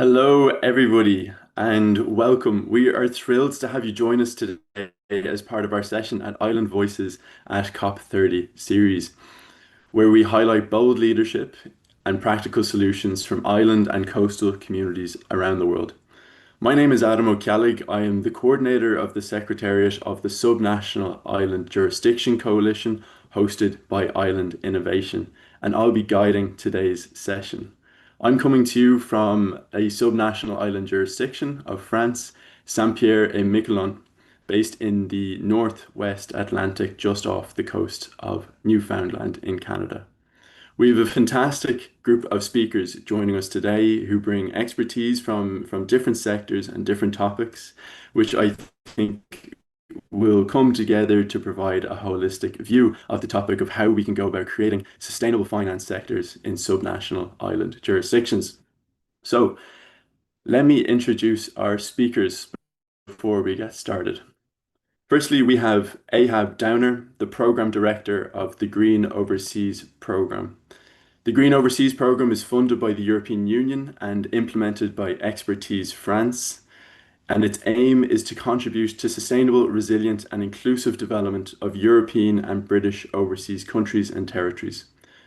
Hello, everybody, and welcome. We are thrilled to have you join us today as part of our session at Island Voices at COP30 series, where we highlight bold leadership and practical solutions from island and coastal communities around the world. My name is Adam O'Callig. I am the coordinator of the Secretariat of the Subnational Island Jurisdiction Coalition, hosted by Island Innovation, and I'll be guiding today's session. I'm coming to you from a subnational island jurisdiction of France, Saint-Pierre-et-Miquelon, based in the northwest Atlantic, just off the coast of Newfoundland in Canada. We have a fantastic group of speakers joining us today who bring expertise from different sectors and different topics, which I think will come together to provide a holistic view of the topic of how we can go about creating sustainable finance sectors in subnational island jurisdictions. So let me introduce our speakers before we get started. Firstly, we have Ahab Downer, the Program Director of the Green Overseas Programme. The Green Overseas Programme is funded by the European Union and implemented by Expertise France, and its aim is to contribute to sustainable, resilient, and inclusive development of European and British overseas countries and territories.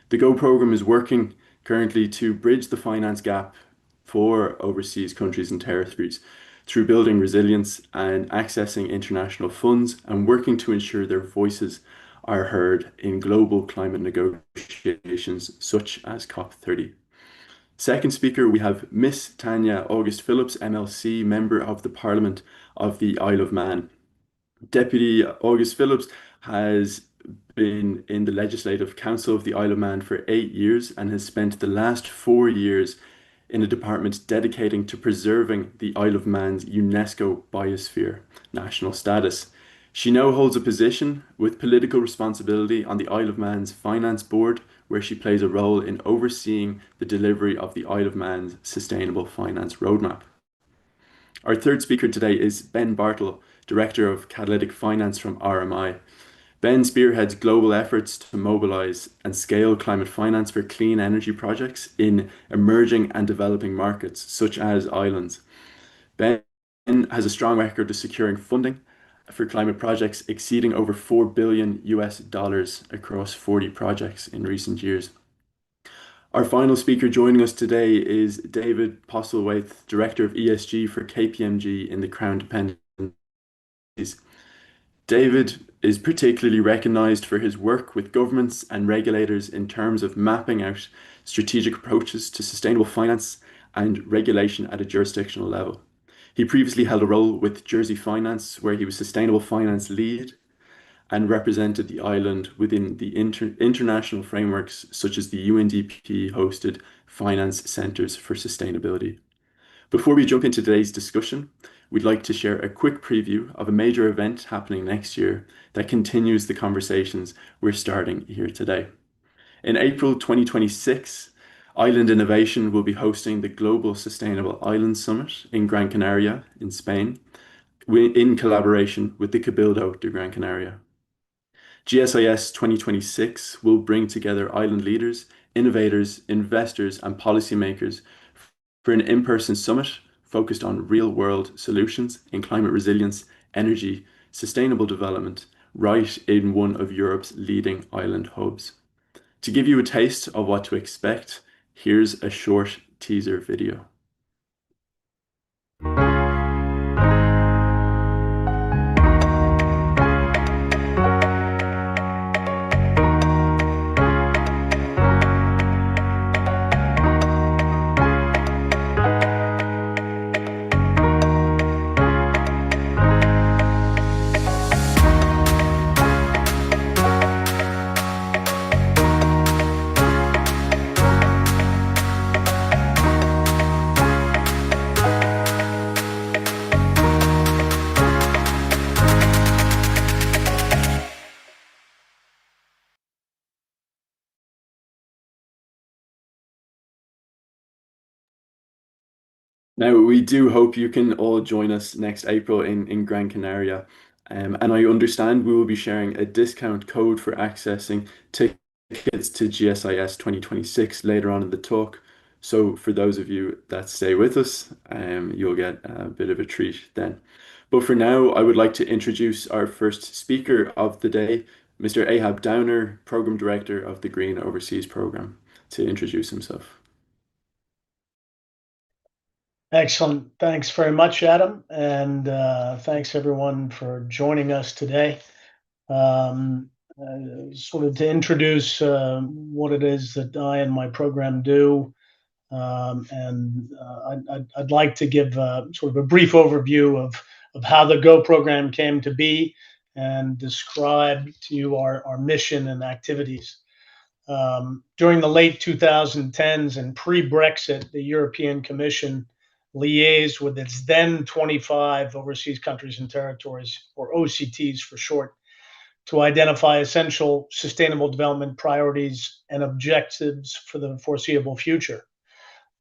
The GO programme is working currently to bridge the finance gap for overseas countries and territories through building resilience and accessing international funds and working to ensure their voices are heard in global climate negotiations such as COP30. Second speaker, we have Miss Tanya August Phillips, MLC, Member of the Parliament of the Isle of Man. Deputy August Phillips has been in the Legislative Council of the Isle of Man for 8 years and has spent the last 4 years in a department dedicating to preserving the Isle of Man's UNESCO Biosphere national status. She now holds a position with political responsibility on the Isle of Man's Finance Board, where she plays a role in overseeing the delivery of the Isle of Man's Sustainable Finance Roadmap. Our third speaker today is Ben Bartle, Director of Catalytic Finance from RMI. Ben spearheads global efforts to mobilize and scale climate finance for clean energy projects in emerging and developing markets, such as islands. Ben has a strong record of securing funding for climate projects exceeding over $4 billion across 40 projects in recent years. Our final speaker joining us today is David Postlethwaite, Director of ESG for KPMG in the Crown Dependencies. David is particularly recognized for his work with governments and regulators in terms of mapping out strategic approaches to sustainable finance and regulation at a jurisdictional level. He previously held a role with Jersey Finance, where he was Sustainable Finance Lead and represented the island within the international frameworks such as the UNDP-hosted Finance Centres for Sustainability. Before we jump into today's discussion, we'd like to share a quick preview of a major event happening next year that continues the conversations we're starting here today. In April 2026, Island Innovation will be hosting the Global Sustainable Island Summit in Gran Canaria in Spain, in collaboration with the Cabildo de Gran Canaria. GSIS 2026 will bring together island leaders, innovators, investors, and policymakers for an in-person summit focused on real-world solutions in climate resilience, energy, sustainable development, right in one of Europe's leading island hubs. To give you a taste of what to expect, here's a short teaser video. Now, we do hope you can all join us next April in Gran Canaria. And I understand we will be sharing a discount code for accessing tickets to GSIS 2026 later on in the talk. So for those of you that stay with us, you'll get a bit of a treat then. But for now, I would like to introduce our first speaker of the day, Mr. Ahab Downer, Program Director of the Green Overseas Program, to introduce himself. Excellent. Thanks very much, Adam. And thanks everyone for joining us today. Sort of to introduce what it is that I and my program do. I'd like to give sort of a brief overview of how the GO program came to be and describe to you our mission and activities. During the late 2010s and pre-Brexit, the European Commission liaised with its then 25 overseas countries and territories, or OCTs for short, to identify essential sustainable development priorities and objectives for the foreseeable future.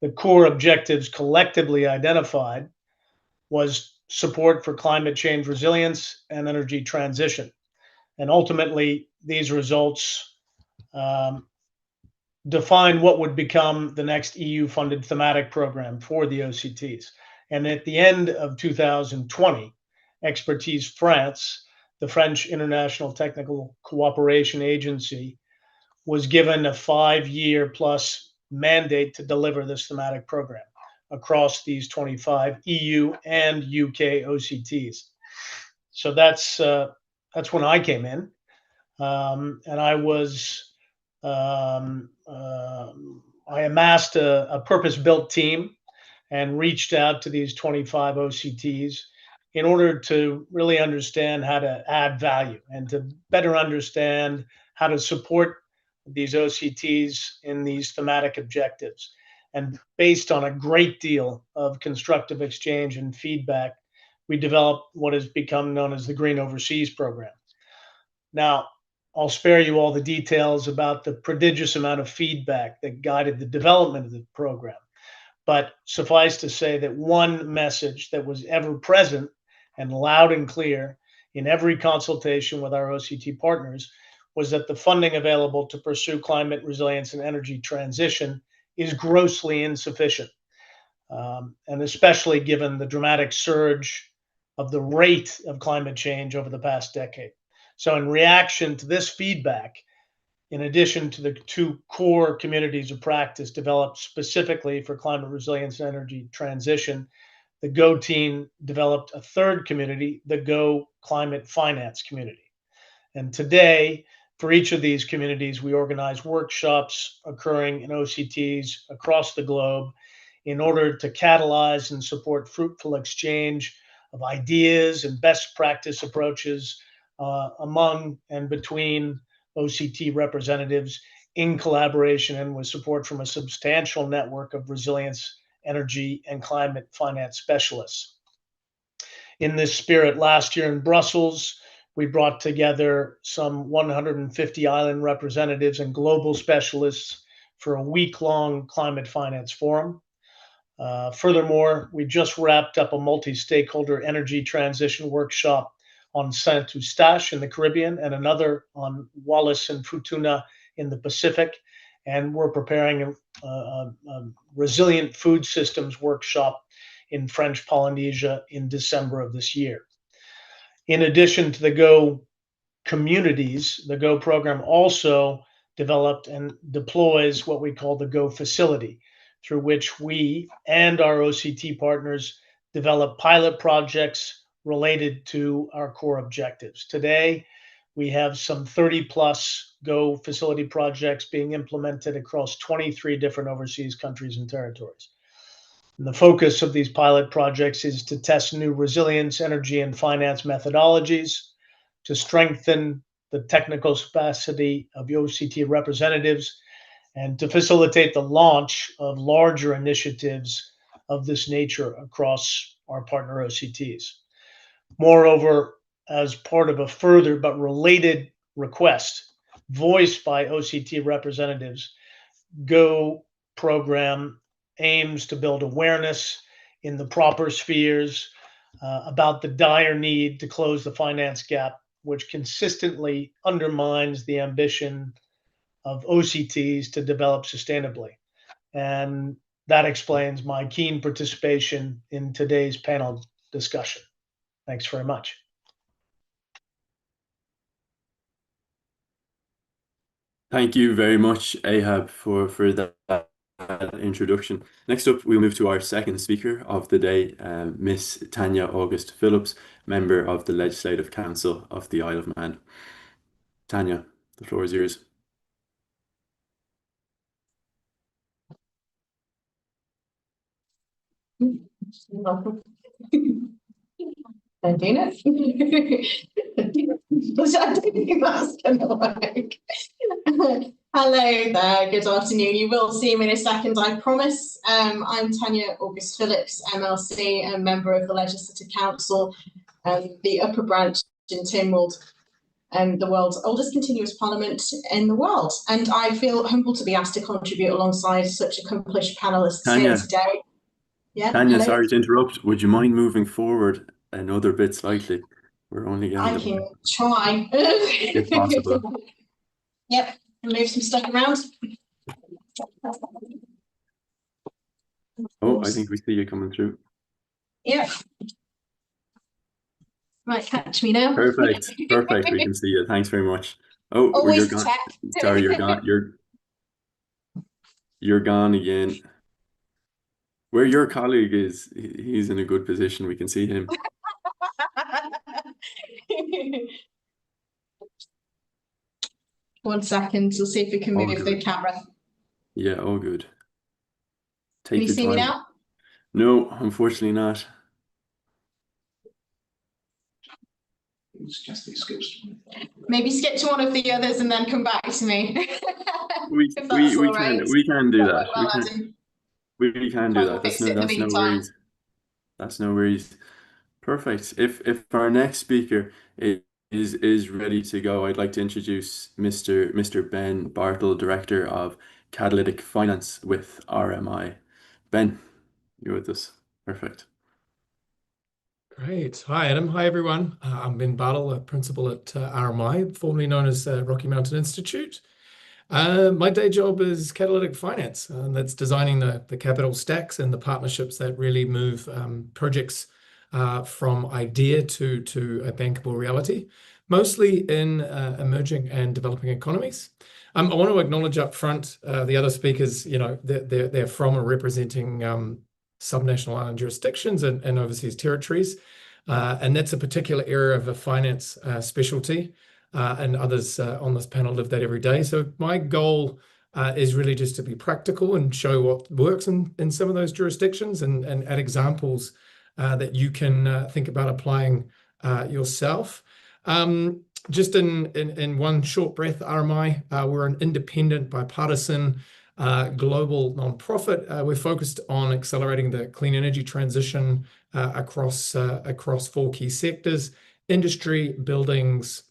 The core objectives collectively identified was support for climate change resilience and energy transition. And ultimately, these results um, define what would become the next EU-funded thematic program for the OCTs. And at the end of 2020, Expertise France, the French International Technical Cooperation Agency, was given a 5-year plus mandate to deliver this thematic program across these 25 EU and UK OCTs. So that's when I came in, and I amassed a purpose-built team and reached out to these 25 OCTs in order to really understand how to add value and to better understand how to support these OCTs in these thematic objectives. And based on a great deal of constructive exchange and feedback, we developed what has become known as the Green Overseas Program. Now, I'll spare you all the details about the prodigious amount of feedback that guided the development of the program. But suffice to say that one message that was ever present and loud and clear in every consultation with our OCT partners was that the funding available to pursue climate resilience and energy transition is grossly insufficient. And especially given the dramatic surge of the rate of climate change over the past decade. So, in reaction to this feedback, in addition to the two core communities of practice developed specifically for climate resilience and energy transition, the GO team developed a third community, the GO Climate Finance Community. And today, for each of these communities, we organize workshops occurring in OCTs across the globe in order to catalyze and support fruitful exchange of ideas and best practice approaches among and between OCT representatives in collaboration and with support from a substantial network of resilience, energy, and climate finance specialists. In this spirit, last year in Brussels, we brought together some 150 island representatives and global specialists for a week-long climate finance forum. Furthermore, we just wrapped up a multi-stakeholder energy transition workshop on Saint Eustache in the Caribbean and another on Wallis and Futuna in the Pacific. And we're preparing a resilient food systems workshop in French Polynesia in December of this year. In addition to the GO communities, the GO program also developed and deploys what we call the GO facility, through which we and our OCT partners develop pilot projects related to our core objectives. Today, we have some 30 plus GO facility projects being implemented across 23 different overseas countries and territories. And the focus of these pilot projects is to test new resilience, energy, and finance methodologies, to strengthen the technical capacity of the OCT representatives, and to facilitate the launch of larger initiatives of this nature across our partner OCTs. Moreover, as part of a further but related request voiced by OCT representatives, GO program aims to build awareness in the proper spheres about the dire need to close the finance gap, which consistently undermines the ambition of OCTs to develop sustainably. And that explains my keen participation in today's panel discussion. Thanks very much. Thank you very much, Ahab, for that introduction. Next up, we'll move to our second speaker of the day, Miss Tanya August Phillips, member of the Legislative Council of the Isle of Man. Tanya, the floor is yours. I do it. I don't think that's going to work. Hello there, good afternoon. You will see me in a second, I promise. I'm Tanya August Phillips, MLC, and member of the Legislative Council, the upper branch in Tynwald, the world's oldest continuous parliament in the world. And I feel humbled to be asked to contribute alongside such accomplished panelists here today. Yeah, Tanya, hello. sorry to interrupt. Would you mind moving forward another bit slightly? We're only getting I can try. if possible. Yep, move some stuff around. Oh, I think we see you coming through. Yep. Right, catch me now. Perfect, perfect. We can see you. Thanks very much. Oh, always you're gone. Sorry, you're gone. You're gone again. Where your colleague is, he's in a good position. We can see him. One second, we'll see if we can move the camera. Yeah, all good. Can you see me now? No, unfortunately not. Maybe skip to one of the others and then come back to me. We can do that. We can do that. That's no worries. That's no worries. Perfect. If our next speaker is ready to go, I'd like to introduce Mr. Ben Bartle, Director of Catalytic Finance with RMI. Ben, you're with us. Perfect. Great. Hi, Adam. Hi, everyone. I'm Ben Bartle, a principal at RMI, formerly known as Rocky Mountain Institute. My day job is catalytic finance, and that's designing the capital stacks and the partnerships that really move projects from idea to a bankable reality, mostly in emerging and developing economies. I want to acknowledge up front the other speakers, they're from or representing subnational island jurisdictions and overseas territories. And that's a particular area of a finance specialty. And others on this panel live that every day. So my goal is really just to be practical and show what works in some of those jurisdictions and add examples that you can think about applying yourself. Just in one short breath, RMI, we're an independent, bipartisan, global nonprofit. We're focused on accelerating the clean energy transition across 4 key sectors: industry, buildings,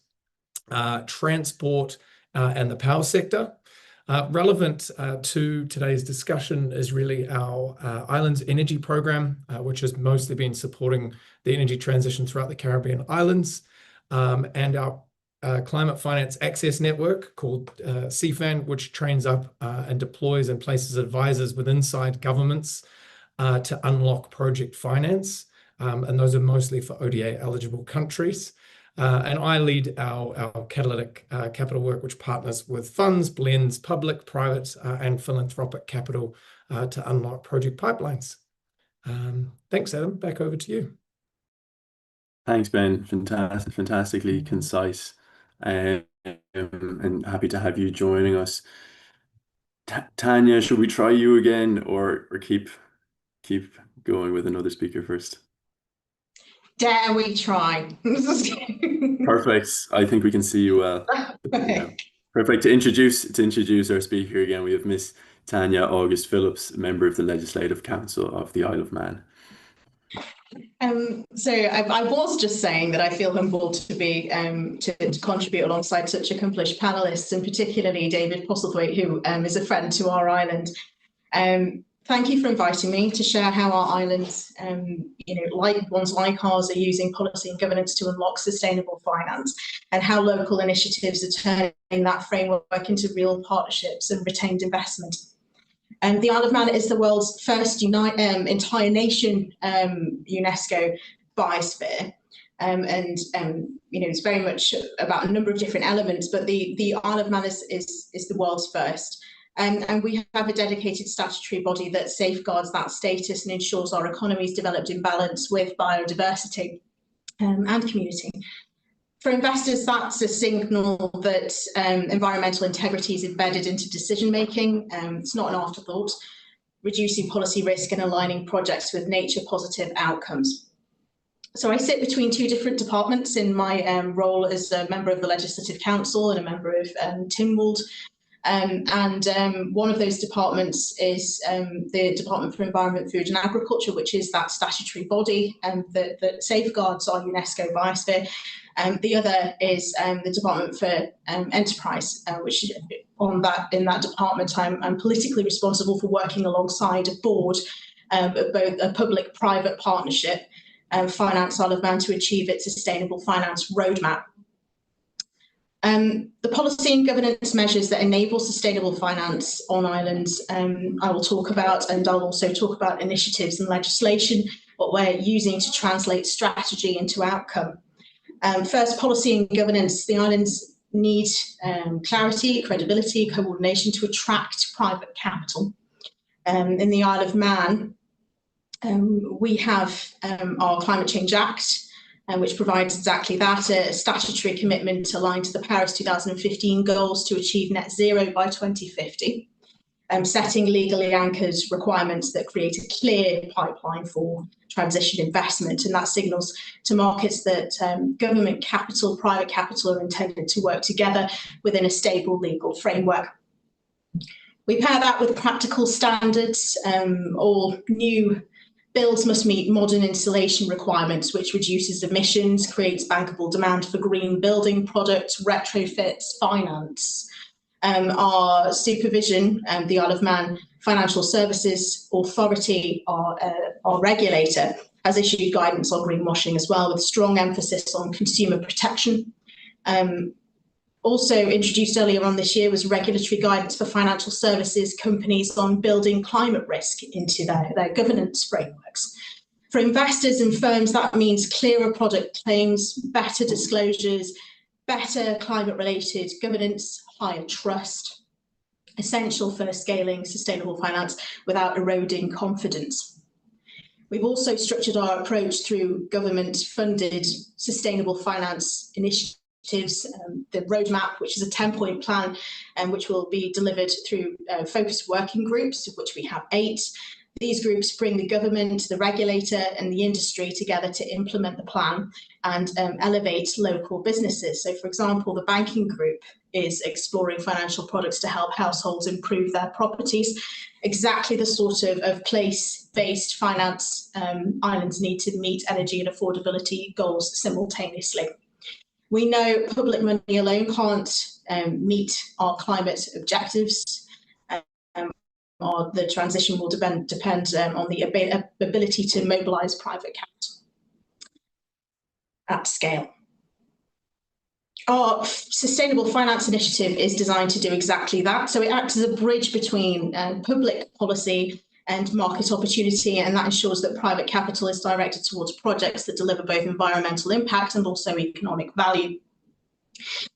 transport, and the power sector. Relevant to today's discussion is really our Islands Energy Program, which has mostly been supporting the energy transition throughout the Caribbean islands, and our Climate Finance Access Network called CFAN, which trains up and deploys and places advisors with inside governments to unlock project finance. And those are mostly for ODA eligible countries. And I lead our catalytic capital work, which partners with funds, blends public, private, and philanthropic capital to unlock project pipelines. Thanks, Adam. Back over to you. Thanks, Ben. Fantastically concise, and happy to have you joining us. Tanya, should we try you again, or keep going with another speaker first? Dare we try? Perfect. I think we can see you well. Yeah. Perfect. To introduce our speaker again, we have Miss Tanya August Phillips, member of the Legislative Council of the Isle of Man. So I was just saying that I feel humbled to be to contribute alongside such accomplished panelists, and particularly David Postlethwaite, who is a friend to our island. Thank you for inviting me to share how our islands, like ones like ours, are using policy and governance to unlock sustainable finance, and how local initiatives are turning that framework into real partnerships and retained investment. The Isle of Man is the world's first entire nation UNESCO biosphere. It's very much about a number of different elements, but the Isle of Man is the world's first. And we have a dedicated statutory body that safeguards that status and ensures our economy is developed in balance with biodiversity and community. For investors, that's a signal that environmental integrity is embedded into decision making. It's not an afterthought, reducing policy risk and aligning projects with nature positive outcomes. So I sit between two different departments in my role as a member of the Legislative Council and a member of TIMWALD. One of those departments is the Department for Environment, Food and Agriculture, which is that statutory body that safeguards our UNESCO biosphere. The other is the Department for Enterprise, which in that department I'm politically responsible for working alongside a board of both a public-private partnership Finance Isle of Man to achieve its sustainable finance roadmap. The policy and governance measures that enable sustainable finance on islands, I will talk about, and I'll also talk about initiatives and legislation, what we're using to translate strategy into outcome. First, policy and governance. The islands need clarity, credibility, coordination to attract private capital. In the Isle of Man, we have our Climate Change Act, which provides exactly that, a statutory commitment aligned to the Paris 2015 goals to achieve net zero by 2050, setting legally anchored requirements that create a clear pipeline for transition investment. And that signals to markets that government capital, private capital are intended to work together within a stable legal framework. We pair that with practical standards. All new builds must meet modern installation requirements, which reduces emissions, creates bankable demand for green building products, retrofits, finance. Our supervision, the Isle of Man Financial Services Authority, our regulator, has issued guidance on greenwashing as well, with strong emphasis on consumer protection. Also introduced earlier on this year was regulatory guidance for financial services companies on building climate risk into their governance frameworks. For investors and firms, that means clearer product claims, better disclosures, better climate-related governance, higher trust, essential for scaling sustainable finance without eroding confidence. We've also structured our approach through government-funded sustainable finance initiatives. The roadmap, which is a 10-point plan, which will be delivered through focused working groups, of which we have 8. These groups bring the government, the regulator, and the industry together to implement the plan and elevate local businesses. So, for example, the banking group is exploring financial products to help households improve their properties. Exactly the sort of place-based finance islands need to meet energy and affordability goals simultaneously. We know public money alone can't meet our climate objectives. The transition will depend on the ability to mobilise private capital at scale. Our Sustainable Finance Initiative is designed to do exactly that. So it acts as a bridge between public policy and market opportunity, and that ensures that private capital is directed towards projects that deliver both environmental impact and also economic value.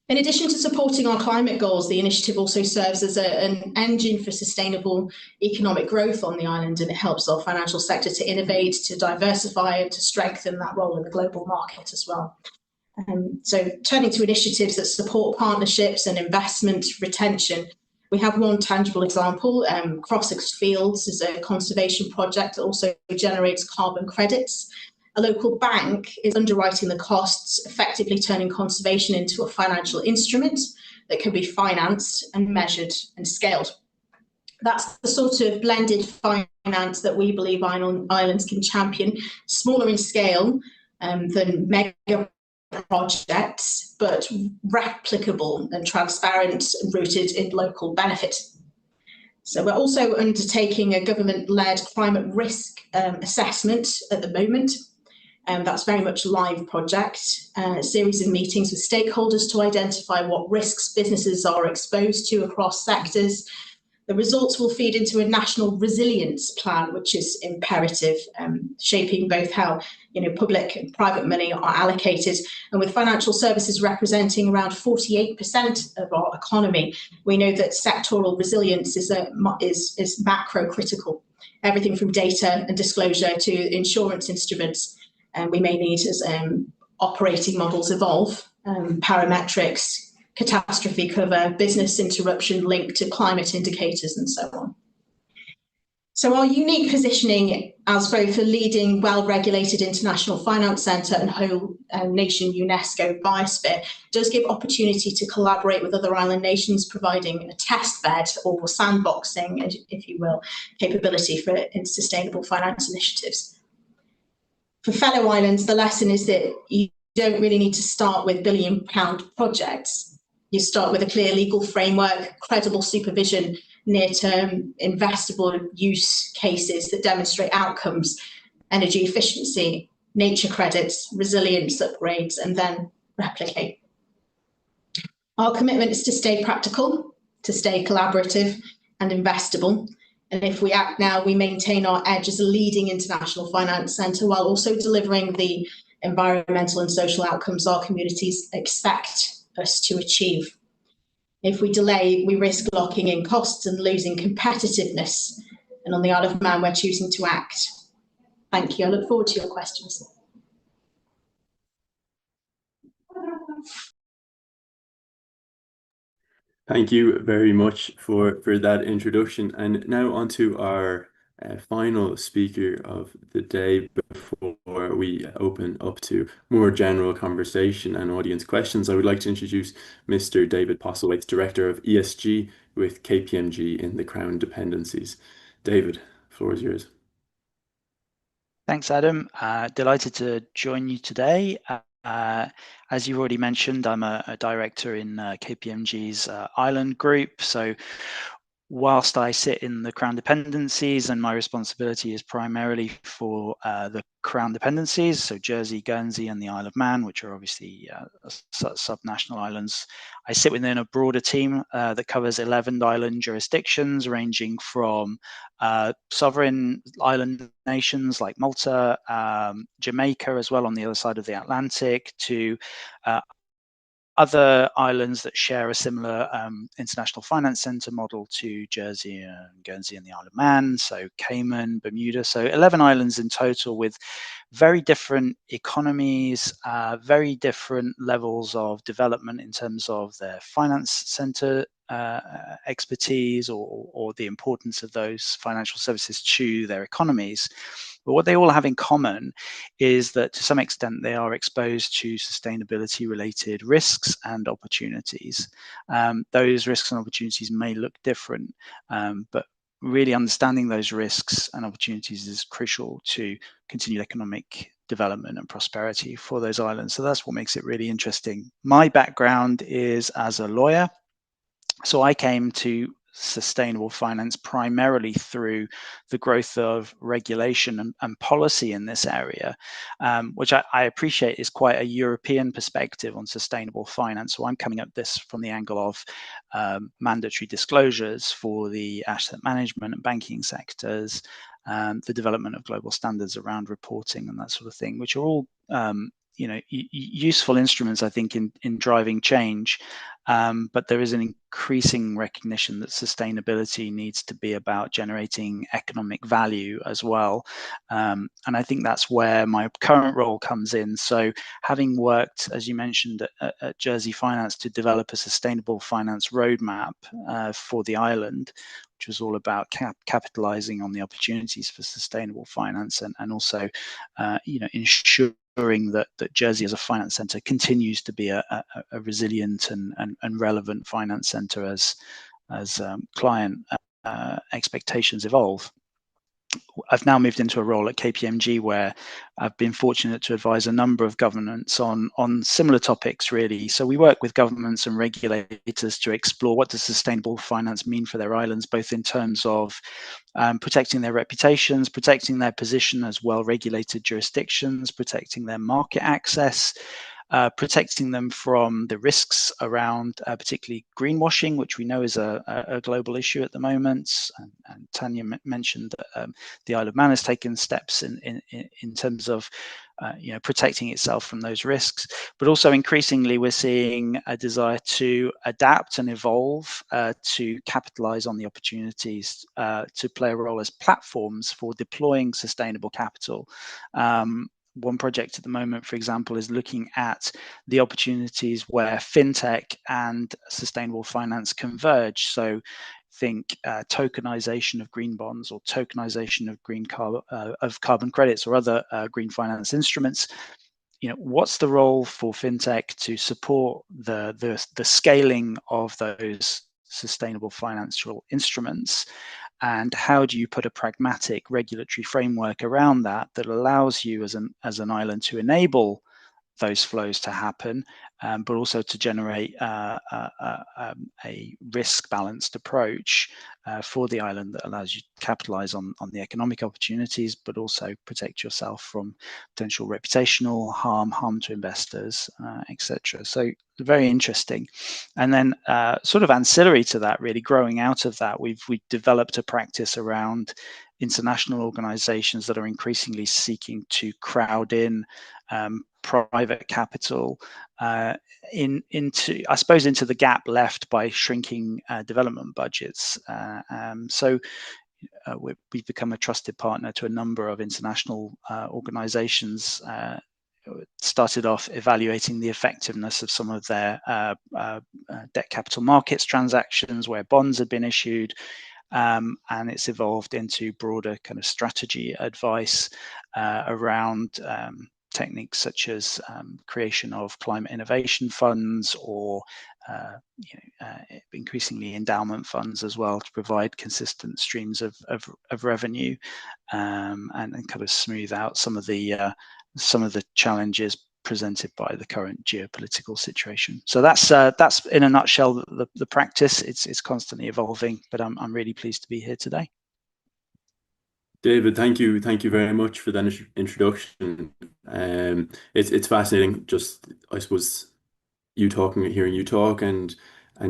In addition to supporting our climate goals, the initiative also serves as an engine for sustainable economic growth on the island, and it helps our financial sector to innovate, to diversify, and to strengthen that role in the global market as well. So turning to initiatives that support partnerships and investment retention, we have one tangible example. Crossox Fields is a conservation project that also generates carbon credits. A local bank is underwriting the costs, effectively turning conservation into a financial instrument that can be financed and measured and scaled. That's the sort of blended finance that we believe islands can champion, smaller in scale than mega projects, but replicable and transparent and rooted in local benefit. So we're also undertaking a government-led climate risk assessment at the moment. That's very much a live project, a series of meetings with stakeholders to identify what risks businesses are exposed to across sectors, The results will feed into a national resilience plan, which is imperative, shaping both how public and private money are allocated. And with financial services representing around 48% of our economy, we know that sectoral resilience is macro critical. Everything from data and disclosure to insurance instruments, we may need as operating models evolve, parametrics, catastrophe cover, business interruption linked to climate indicators, and so on. So our unique positioning as both a leading, well-regulated international finance centre and whole nation UNESCO biosphere does give opportunity to collaborate with other island nations, providing a test bed or sandboxing, if you will, capability for sustainable finance initiatives. For fellow islands, the lesson is that you don't really need to start with billion-pound projects. You start with a clear legal framework, credible supervision, near-term investable use cases that demonstrate outcomes, energy efficiency, nature credits, resilience upgrades, and then replicate. Our commitment is to stay practical, to stay collaborative and investable. And if we act now, we maintain our edge as a leading international finance centre while also delivering the environmental and social outcomes our communities expect us to achieve. If we delay, we risk locking in costs and losing competitiveness. And on the Isle of Man, we're choosing to act. Thank you. I look forward to your questions. Thank you very much for that introduction. And now on to our final speaker of the day before we open up to more general conversation and audience questions. I would like to introduce Mr. David Postlethwaite, Director of ESG with KPMG in the Crown Dependencies. David, the floor is yours. Thanks, Adam. Delighted to join you today. As you've already mentioned, I'm a director in KPMG's Island Group. So whilst I sit in the Crown Dependencies and my responsibility is primarily for the Crown Dependencies, so Jersey, Guernsey and the Isle of Man, which are obviously subnational islands, I sit within a broader team that covers 11 island jurisdictions ranging from sovereign island nations like Malta, Jamaica as well on the other side of the Atlantic, to other islands that share a similar international finance centre model to Jersey and Guernsey and the Isle of Man, so Cayman, Bermuda, so 11 islands in total with very different economies, very different levels of development in terms of their finance centre expertise or the importance of those financial services to their economies. But what they all have in common is that to some extent they are exposed to sustainability related risks and opportunities. Those risks and opportunities may look different, but really understanding those risks and opportunities is crucial to continued economic development and prosperity for those islands. So that's what makes it really interesting. My background is as a lawyer. So I came to sustainable finance primarily through the growth of regulation and policy in this area, which I appreciate is quite a European perspective on sustainable finance. So I'm coming at this from the angle of mandatory disclosures for the asset management and banking sectors, the development of global standards around reporting and that sort of thing, which are all useful instruments, I think, in driving change. But there is an increasing recognition that sustainability needs to be about generating economic value as well. And I think that's where my current role comes in. So having worked, as you mentioned, at Jersey Finance to develop a sustainable finance roadmap for the island, which was all about capitalizing on the opportunities for sustainable finance and also ensuring that Jersey as a finance centre continues to be a resilient and relevant finance centre as client expectations evolve. I've now moved into a role at KPMG where I've been fortunate to advise a number of governments on similar topics, really. So we work with governments and regulators to explore what does sustainable finance mean for their islands, both in terms of protecting their reputations, protecting their position as well-regulated jurisdictions, protecting their market access, protecting them from the risks around particularly greenwashing, which we know is a global issue at the moment. And Tanya mentioned that the Isle of Man has taken steps in terms of protecting itself from those risks. But also increasingly, we're seeing a desire to adapt and evolve to capitalize on the opportunities to play a role as platforms for deploying sustainable capital. One project at the moment, for example, is looking at the opportunities where fintech and sustainable finance converge. So think tokenization of green bonds or tokenization of carbon credits or other green finance instruments. What's the role for fintech to support the scaling of those sustainable financial instruments? And how do you put a pragmatic regulatory framework around that allows you as an island to enable those flows to happen, but also to generate a risk balanced approach for the island that allows you to capitalize on the economic opportunities, but also protect yourself from potential reputational harm to investors, etc. So very interesting. And then sort of ancillary to that, really growing out of that, we've developed a practice around international organizations that are increasingly seeking to crowd in private capital into the gap left by shrinking development budgets. So we've become a trusted partner to a number of international organizations. Started off evaluating the effectiveness of some of their debt capital markets transactions where bonds had been issued. And it's evolved into broader kind of strategy advice around techniques such as creation of climate innovation funds or increasingly endowment funds as well, to provide consistent streams of revenue and kind of smooth out some of the challenges presented by the current geopolitical situation. So that's in a nutshell the practice. It's constantly evolving, but I'm really pleased to be here today. David, thank you very much for that introduction. It's fascinating. Just I suppose hearing you talk, and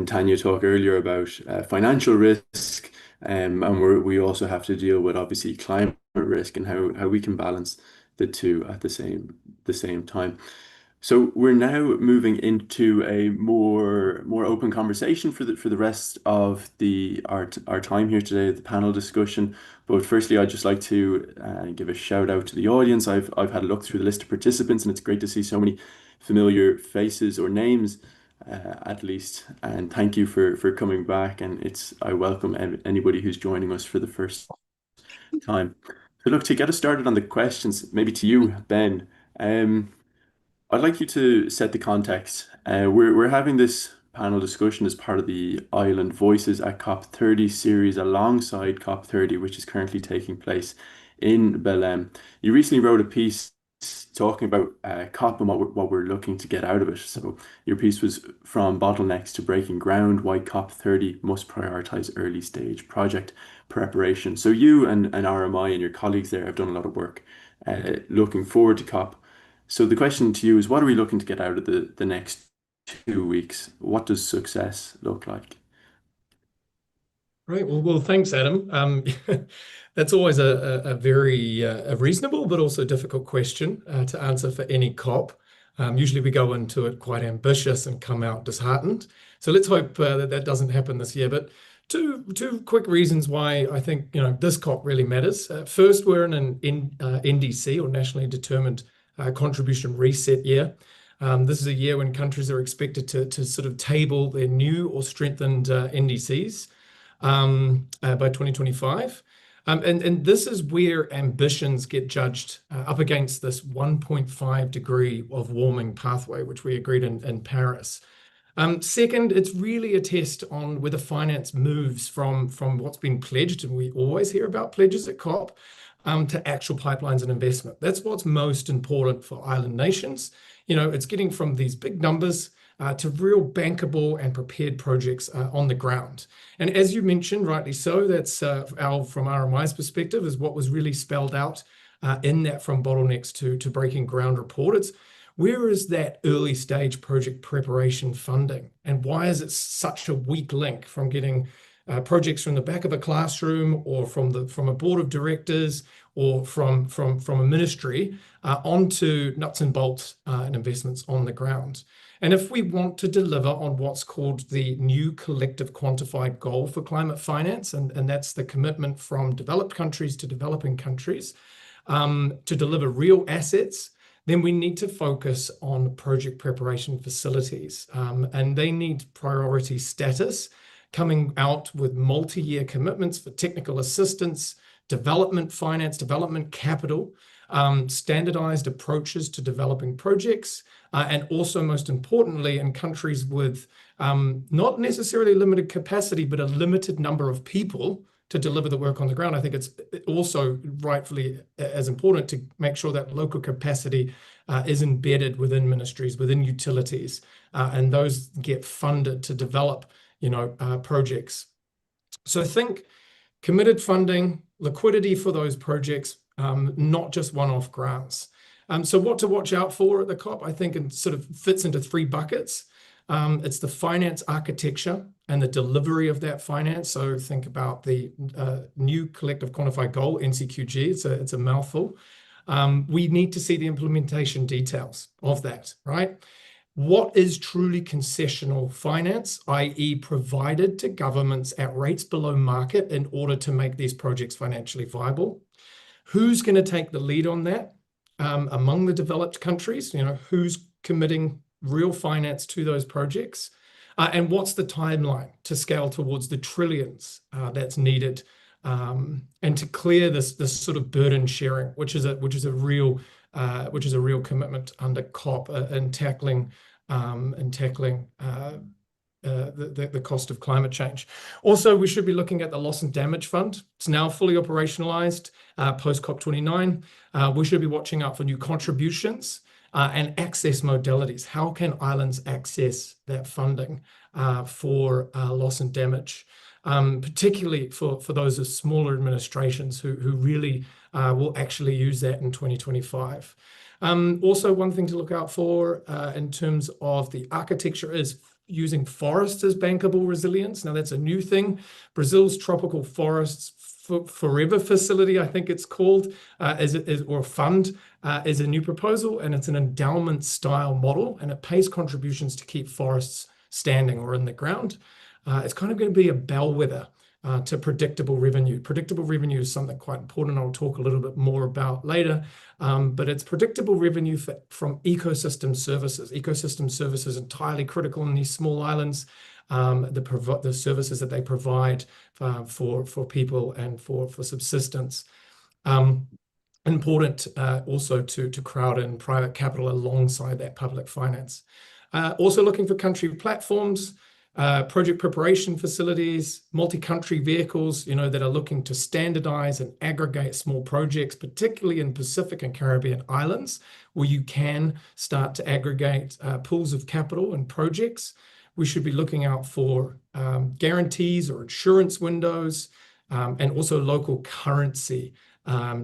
Tanya talk earlier about financial risk, and we also have to deal with obviously climate risk and how we can balance the two at the same time. So we're now moving into a more open conversation for the rest of our time here today, the panel discussion. But firstly, I'd just like to give a shout out to the audience. I've had a look through the list of participants, and it's great to see so many familiar faces or names, at least. And thank you for coming back. And I welcome anybody who's joining us for the first time. So look, to get us started on the questions, maybe to you, Ben. I'd like you to set the context. We're having this panel discussion as part of the Island Voices at COP30 series alongside COP30, which is currently taking place in Belém. You recently wrote a piece talking about COP and what we're looking to get out of it. So your piece was From Bottlenecks to Breaking Ground, Why COP30 Must Prioritize Early Stage Project Preparation. So you and RMI and your colleagues there have done a lot of work looking forward to COP. So the question to you is, what are we looking to get out of the next 2 weeks? What does success look like? Right. Well, thanks, Adam. That's always a very reasonable but also difficult question to answer for any COP. Usually we go into it quite ambitious and come out disheartened. So let's hope that doesn't happen this year. But two quick reasons why I think this COP really matters. First, we're in an NDC, or nationally determined contribution reset year. This is a year when countries are expected to sort of table their new or strengthened NDCs by 2025. And this is where ambitions get judged up against this 1.5 degree of warming pathway, which we agreed in Paris. Second, it's really a test on whether finance moves from what's been pledged, and we always hear about pledges at COP, to actual pipelines and investment. That's what's most important for island nations. It's getting from these big numbers to real bankable and prepared projects on the ground. And as you mentioned, rightly so, that's from RMI's perspective, is what was really spelled out in that From Bottlenecks to Breaking Ground report. Where is that early stage project preparation funding? And why is it such a weak link from getting projects from the back of a classroom or from a board of directors or from a ministry onto nuts and bolts and investments on the ground? And if we want to deliver on what's called the new collective quantified goal for climate finance, and that's the commitment from developed countries to developing countries to deliver real assets, then we need to focus on project preparation facilities. And they need priority status, coming out with multi-year commitments for technical assistance, development finance, development capital, standardized approaches to developing projects, and also, most importantly, in countries with not necessarily limited capacity, but a limited number of people to deliver the work on the ground. I think it's also rightfully as important to make sure that local capacity is embedded within ministries, within utilities, and those get funded to develop, projects. So think committed funding, liquidity for those projects, not just one-off grants. So what to watch out for at the COP, I think it sort of fits into three buckets. It's the finance architecture and the delivery of that finance. So think about the new collective quantified goal, NCQG. It's a mouthful. We need to see the implementation details of that, right? What is truly concessional finance, i.e. provided to governments at rates below market in order to make these projects financially viable? Who's going to take the lead on that among the developed countries? Who's committing real finance to those projects? And what's the timeline to scale towards the trillions that's needed, and to clear this sort of burden sharing, which is a real commitment under COP in tackling the cost of climate change. Also, we should be looking at the loss and damage fund. It's now fully operationalized post COP29. We should be watching out for new contributions and access modalities. How can islands access that funding for loss and damage, particularly for those of smaller administrations who really will actually use that in 2025. Also, one thing to look out for in terms of the architecture is using forests as bankable resilience. Now, that's a new thing. Brazil's Tropical Forests Forever Facility, I think it's called, or fund, is a new proposal, and it's an endowment style model, and it pays contributions to keep forests standing or in the ground. It's kind of going to be a bellwether to predictable revenue. Predictable revenue is something quite important I'll talk a little bit more about later, but it's predictable revenue from ecosystem services. Ecosystem services are entirely critical in these small islands, the services that they provide for people and for subsistence. Important also to crowd in private capital alongside that public finance. Also looking for country platforms, project preparation facilities, multi-country vehicles, that are looking to standardize and aggregate small projects, particularly in Pacific and Caribbean islands, where you can start to aggregate pools of capital and projects. We should be looking out for guarantees or insurance windows, and also local currency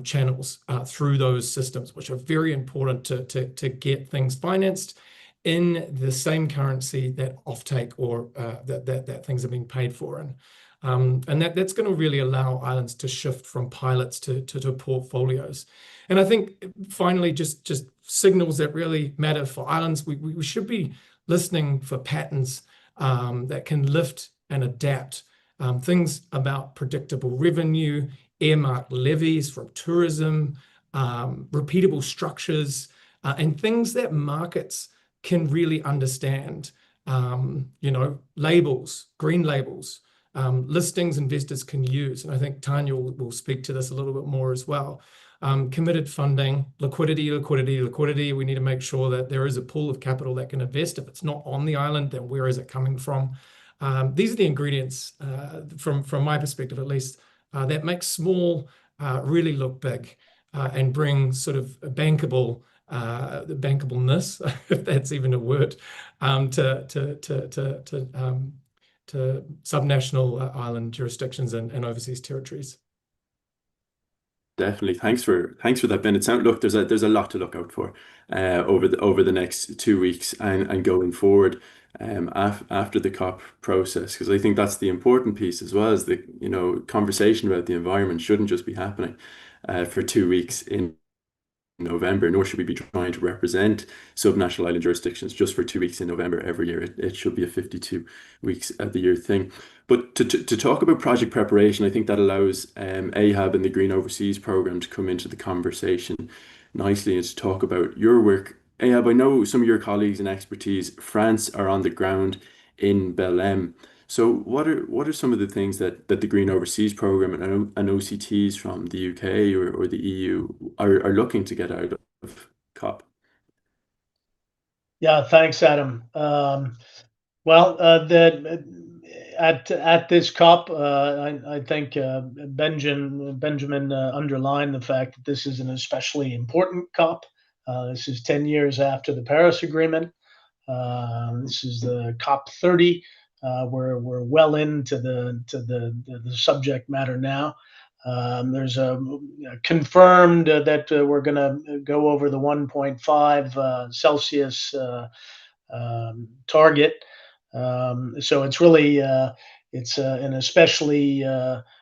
channels through those systems, which are very important to get things financed in the same currency that offtake or that things are being paid for in. And that's going to really allow islands to shift from pilots to portfolios. And I think finally, just signals that really matter for islands, we should be listening for patterns that can lift and adapt. Things about predictable revenue, earmarked levies from tourism, repeatable structures, and things that markets can really understand. Labels, green labels, listings investors can use. And I think Tanya will speak to this a little bit more as well. Committed funding, liquidity. We need to make sure that there is a pool of capital that can invest. If it's not on the island, then where is it coming from? These are the ingredients, from my perspective at least, that make small really look big and bring sort of a bankableness, if that's even a word, to subnational island jurisdictions and overseas territories. Definitely. Thanks for that, Ben. Look, there's a lot to look out for over the next 2 weeks and going forward after the COP process, because I think that's the important piece as well, as the conversation about the environment shouldn't just be happening for 2 weeks in November, nor should we be trying to represent subnational island jurisdictions just for 2 weeks in November every year. It should be a 52 weeks of the year thing. But to talk about project preparation, I think that allows AHAB and the Green Overseas Programme to come into the conversation nicely and to talk about your work. AHAB, I know some of your colleagues and expertise, France, are on the ground in Belém. So what are some of the things that the Green Overseas Programme and OCTs from the UK or the EU are looking to get out of COP? Yeah, thanks, Adam. Well, at this COP, I think Benjamin underlined the fact that this is an especially important COP. This is 10 years after the Paris Agreement. This is the COP 30. We're well into the subject matter now. There's a confirmed that we're going to go over the 1.5 Celsius target. So it's really it's an especially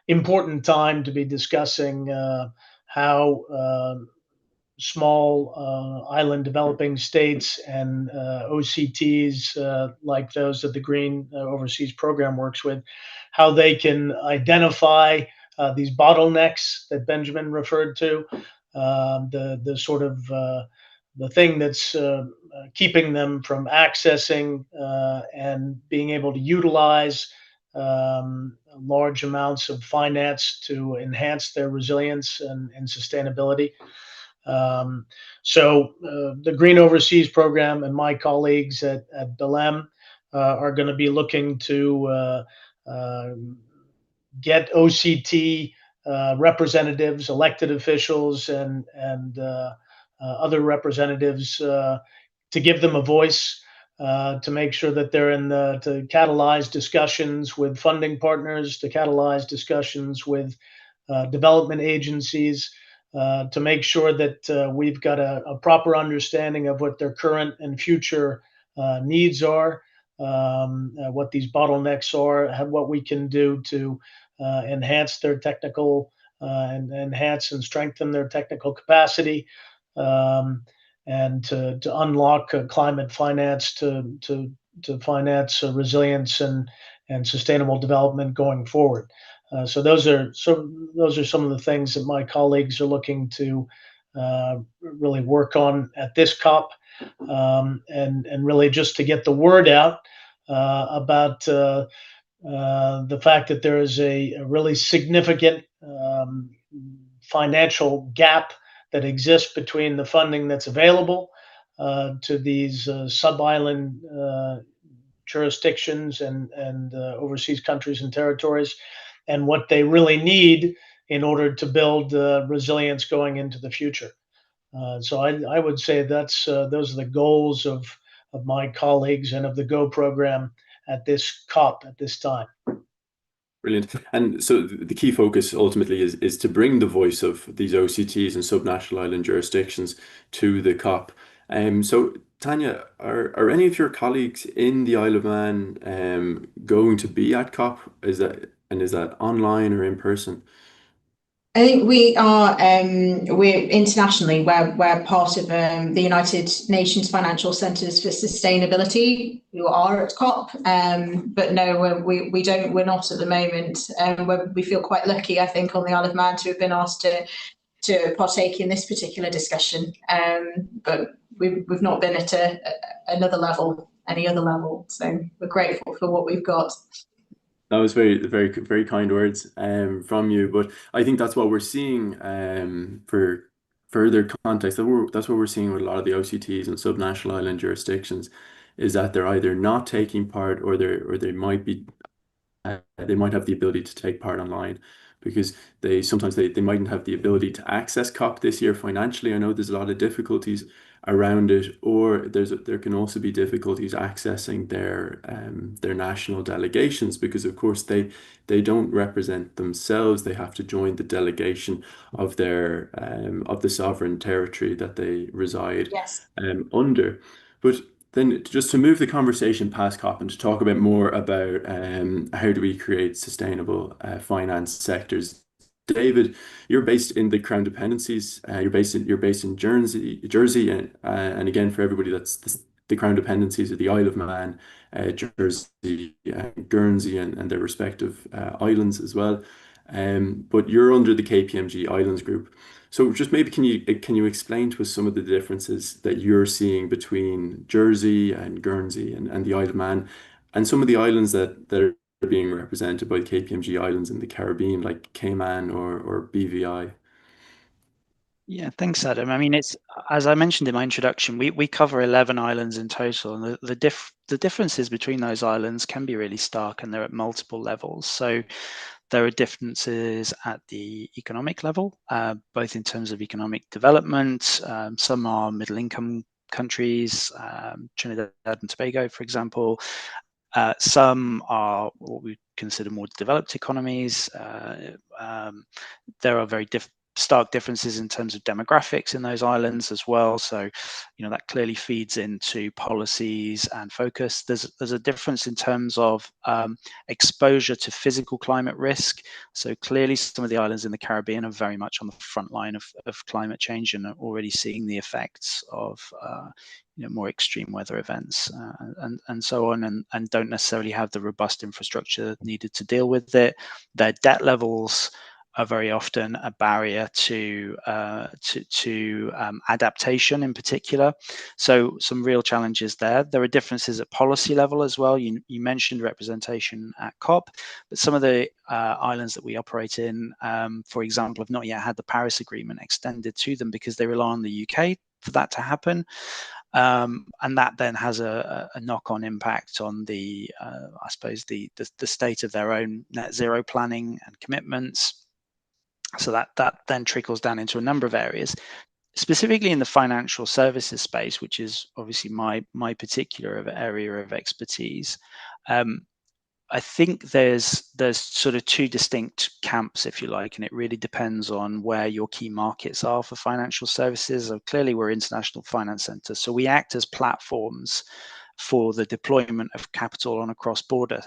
important time to be discussing how small island developing states and OCTs like those that the Green Overseas Program works with, how they can identify these bottlenecks that Benjamin referred to, the sort of the thing that's keeping them from accessing and being able to utilize large amounts of finance to enhance their resilience and sustainability. So the Green Overseas Program and my colleagues at Belém are going to be looking to get OCT representatives, elected officials, and other representatives to give them a voice, to make sure that they're to catalyze discussions with funding partners, to catalyze discussions with development agencies, to make sure that we've got a proper understanding of what their current and future needs are, what these bottlenecks are, what we can do to enhance their technical and enhance and strengthen their technical capacity, and to unlock climate finance to finance resilience and sustainable development going forward. So those are some of the things that my colleagues are looking to really work on at this COP, and really just to get the word out about the fact that there is a really significant financial gap that exists between the funding that's available to these sub-island jurisdictions and overseas countries and territories, and what they really need in order to build resilience going into the future. So I would say that's those are the goals of my colleagues and of the GO program at this COP at this time. Brilliant. And so the key focus ultimately is to bring the voice of these OCTs and subnational island jurisdictions to the COP. So Tanya, are any of your colleagues in the Isle of Man going to be at COP? Is that online or in person? I think we are. We're internationally. We're part of the United Nations Financial Centres for Sustainability, who are at COP. But no, we don't. We're not at the moment. We feel quite lucky, I think, on the Isle of Man to have been asked to partake in this particular discussion. But we've not been at any other level. So we're grateful for what we've got. That was very, very, very kind words from you. But I think that's what we're seeing for further context. That's what we're seeing with a lot of the OCTs and subnational island jurisdictions, is that they're either not taking part or they might have the ability to take part online. because they sometimes they mightn't have the ability to access COP this year financially. I know there's a lot of difficulties around it, or there can also be difficulties accessing their national delegations, because of course they don't represent themselves. They have to join the delegation of their of the sovereign territory that they reside Yes. under. But then just to move the conversation past COP and to talk a bit more about how do we create sustainable finance sectors. David, you're based in the Crown Dependencies. You're based in Jersey, and again for everybody, the Crown Dependencies are the Isle of Man, Jersey, Guernsey, and their respective islands as well. But you're under the KPMG Islands Group. So just maybe can you explain to us some of the differences that you're seeing between Jersey and Guernsey and the Isle of Man, and some of the islands that are being represented by KPMG Islands in the Caribbean, like Cayman or BVI? Yeah, thanks, Adam. I mean, it's as I mentioned in my introduction, we cover 11 islands in total, and the differences between those islands can be really stark, and they're at multiple levels. So there are differences at the economic level, both in terms of economic development. Some are middle-income countries, Trinidad and Tobago, for example. Some are what we consider more developed economies. There are very stark differences in terms of demographics in those islands as well. So, that clearly feeds into policies and focus. There's a difference in terms of exposure to physical climate risk. So clearly, some of the islands in the Caribbean are very much on the front line of climate change and are already seeing the effects of more extreme weather events and so on, and don't necessarily have the robust infrastructure needed to deal with it. Their debt levels are very often a barrier to adaptation in particular. So some real challenges there. There are differences at policy level as well. You mentioned representation at COP, but some of the islands that we operate in, for example, have not yet had the Paris Agreement extended to them because they rely on the UK for that to happen. And that then has a knock-on impact on the, I suppose, the state of their own net zero planning and commitments. So that then trickles down into a number of areas, specifically in the financial services space, which is obviously my particular area of expertise. I think there's sort of two distinct camps, if you like, and it really depends on where your key markets are for financial services. So clearly, we're international finance centers, so we act as platforms for the deployment of capital on a cross-border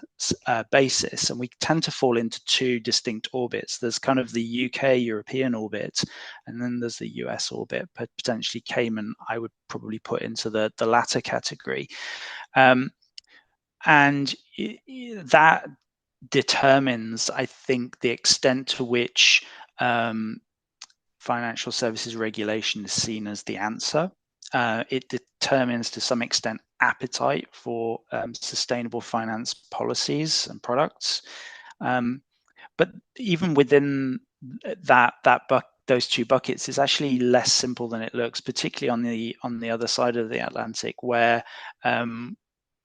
basis, and we tend to fall into two distinct orbits. There's kind of the UK European orbit, and then there's the US orbit, but potentially Cayman I would probably put into the latter category. And that determines, I think, the extent to which financial services regulation is seen as the answer. It determines, to some extent, appetite for sustainable finance policies and products. But even within those two buckets, is actually less simple than it looks, particularly on the other side of the Atlantic, where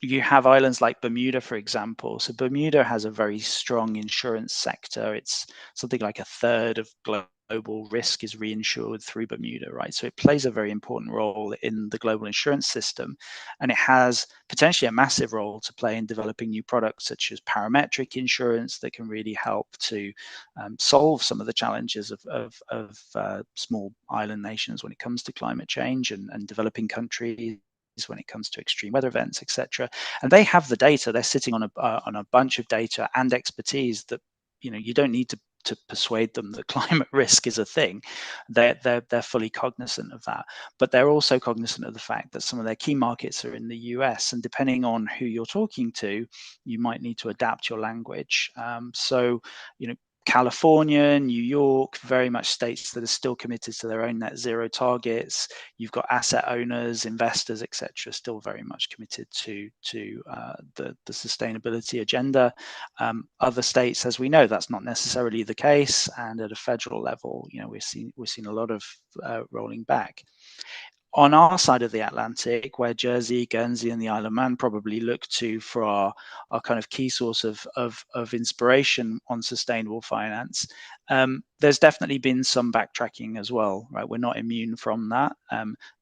you have islands like Bermuda, for example. So Bermuda has a very strong insurance sector. It's something like a third of global risk is reinsured through Bermuda, right? So it plays a very important role in the global insurance system, and it has potentially a massive role to play in developing new products such as parametric insurance that can really help to solve some of the challenges of small island nations when it comes to climate change and developing countries when it comes to extreme weather events, etc. And they have the data. They're sitting on a bunch of data and expertise that you don't need to persuade them that climate risk is a thing. They're fully cognizant of that, but they're also cognizant of the fact that some of their key markets are in the US, and depending on who you're talking to, you might need to adapt your language. So California, New York, very much states that are still committed to their own net zero targets. You've got asset owners, investors, etc., still very much committed to the sustainability agenda. Other states, as we know, that's not necessarily the case, and at a federal level, we're seeing a lot of rolling back. On our side of the Atlantic, where Jersey, Guernsey, and the Isle of Man probably look to for our kind of key source of inspiration on sustainable finance, there's definitely been some backtracking as well, right? We're not immune from that.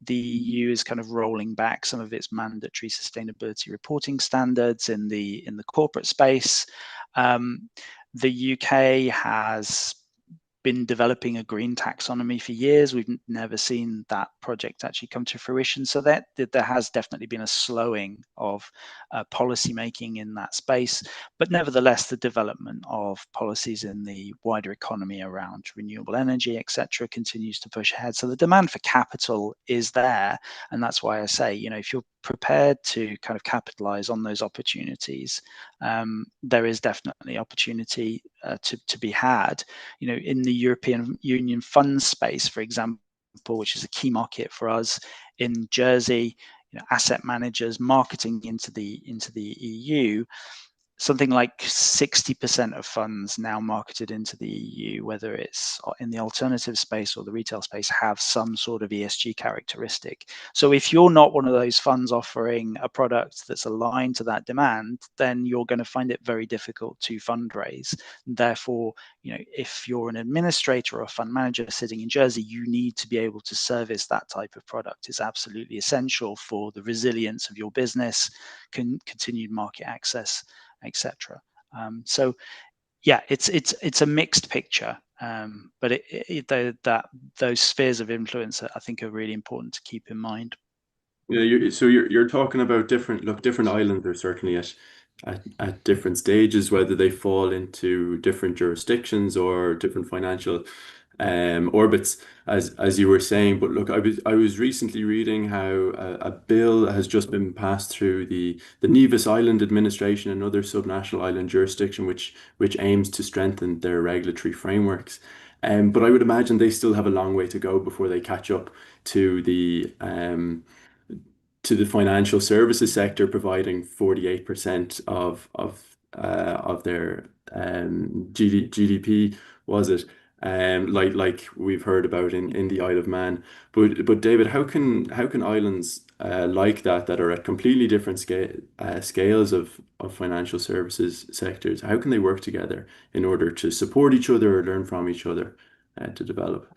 The EU is kind of rolling back some of its mandatory sustainability reporting standards in the corporate space. The UK has been developing a green taxonomy for years. We've never seen that project actually come to fruition. So that there has definitely been a slowing of policy making in that space. But nevertheless, the development of policies in the wider economy around renewable energy, etc., continues to push ahead. So the demand for capital is there. And that's why I say, if you're prepared to kind of capitalize on those opportunities, there is definitely opportunity to be had. In the European Union fund space, for example, which is a key market for us in Jersey, asset managers marketing into the EU. Something like 60% of funds now marketed into the EU, whether it's in the alternative space or the retail space, have some sort of ESG characteristic. So if you're not one of those funds offering a product that's aligned to that demand, then you're going to find it very difficult to fundraise. Therefore, if you're an administrator or a fund manager sitting in Jersey, you need to be able to service that type of product. It's absolutely essential for the resilience of your business, continued market access, etc. So yeah, it's a mixed picture, but those spheres of influence I think are really important to keep in mind. Yeah, you're talking about different islands are certainly at different stages, whether they fall into different jurisdictions or different financial orbits, as you were saying. But look, I was recently reading how a bill has just been passed through the Nevis Island Administration, another subnational island jurisdiction, which aims to strengthen their regulatory frameworks. But I would imagine they still have a long way to go before they catch up to the financial services sector, providing 48% of their GDP, was it? Like we've heard about in the Isle of Man. But David, how can islands like that are at completely different scales of financial services sectors, how can they work together in order to support each other or learn from each other to develop?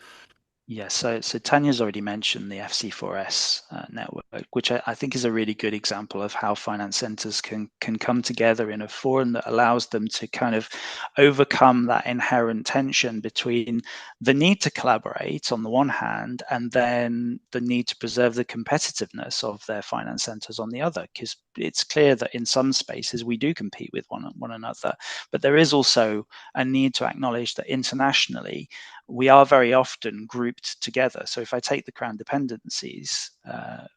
Yes, so Tanya's already mentioned the FC4S network, which I think is a really good example of how finance centers can come together in a forum that allows them to kind of overcome that inherent tension between the need to collaborate on the one hand, and then the need to preserve the competitiveness of their finance centers on the other. Because it's clear that in some spaces we do compete with one another, but there is also a need to acknowledge that internationally we are very often grouped together. So if I take the Crown dependencies,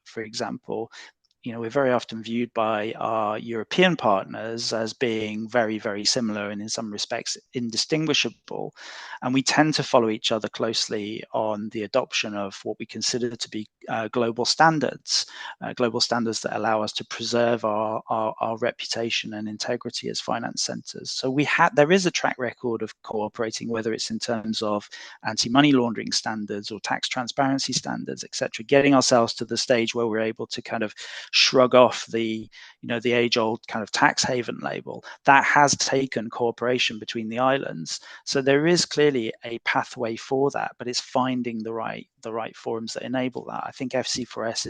for example, we're very often viewed by our European partners as being very, very similar and in some respects indistinguishable. And we tend to follow each other closely on the adoption of what we consider to be global standards that allow us to preserve our reputation and integrity as finance centers. So there is a track record of cooperating, whether it's in terms of anti-money laundering standards or tax transparency standards, etc., getting ourselves to the stage where we're able to kind of shrug off the age-old kind of tax haven label. That has taken cooperation between the islands. So there is clearly a pathway for that, but it's finding the right forums that enable that. I think FC4S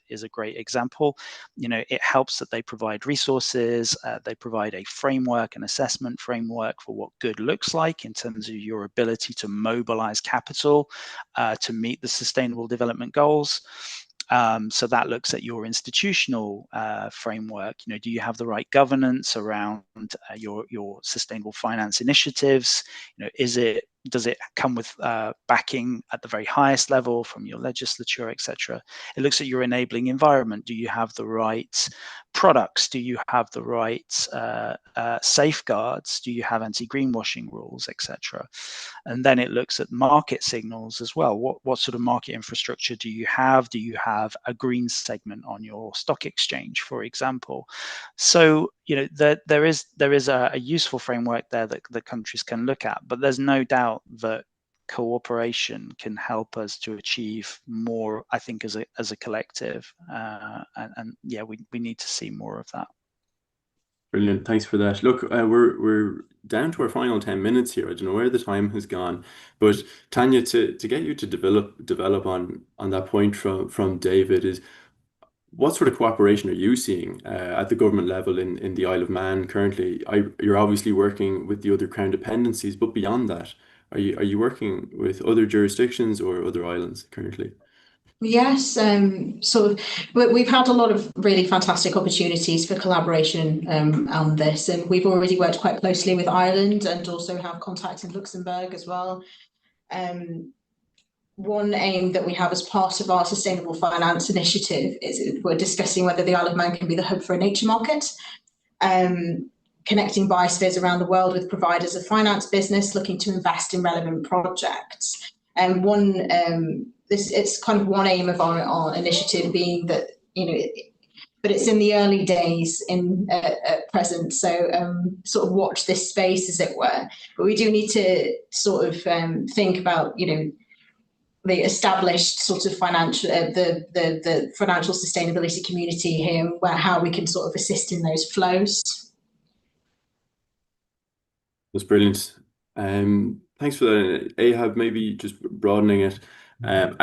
is a great example. It helps that they provide resources, they provide a framework, an assessment framework for what good looks like in terms of your ability to mobilize capital to meet the sustainable development goals. So that looks at your institutional framework. Do you have the right governance around your sustainable finance initiatives? Does it come with backing at the very highest level from your legislature, etc.? It looks at your enabling environment. Do you have the right products? Do you have the right safeguards? Do you have anti-greenwashing rules, etc.? And then it looks at market signals as well. What sort of market infrastructure do you have? Do you have a green segment on your stock exchange, for example? So there is a useful framework there that countries can look at, but there's no doubt that cooperation can help us to achieve more, I think, as a collective. And yeah, we need to see more of that. Brilliant. Thanks for that. Look, we're down to our final 10 minutes here. I don't know where the time has gone, but Tanya, to get you to develop on that point from David, is what sort of cooperation are you seeing at the government level in the Isle of Man currently? You're obviously working with the other Crown dependencies, but beyond that, are you working with other jurisdictions or other islands currently? Yes, sort of. We've had a lot of really fantastic opportunities for collaboration on this, and we've already worked quite closely with Ireland and also have contacts in Luxembourg as well. One aim that we have as part of our sustainable finance initiative is we're discussing whether the Isle of Man can be the hub for a nature market, connecting biospheres around the world with providers of finance business looking to invest in relevant projects. And it's kind of one aim of our initiative being that, but it's in the early days at present. So sort of watch this space, as it were. But we do need to sort of think about, the established sort of financial, the financial sustainability community here, how we can sort of assist in those flows. That's brilliant. Thanks for that. Ahab, maybe just broadening it out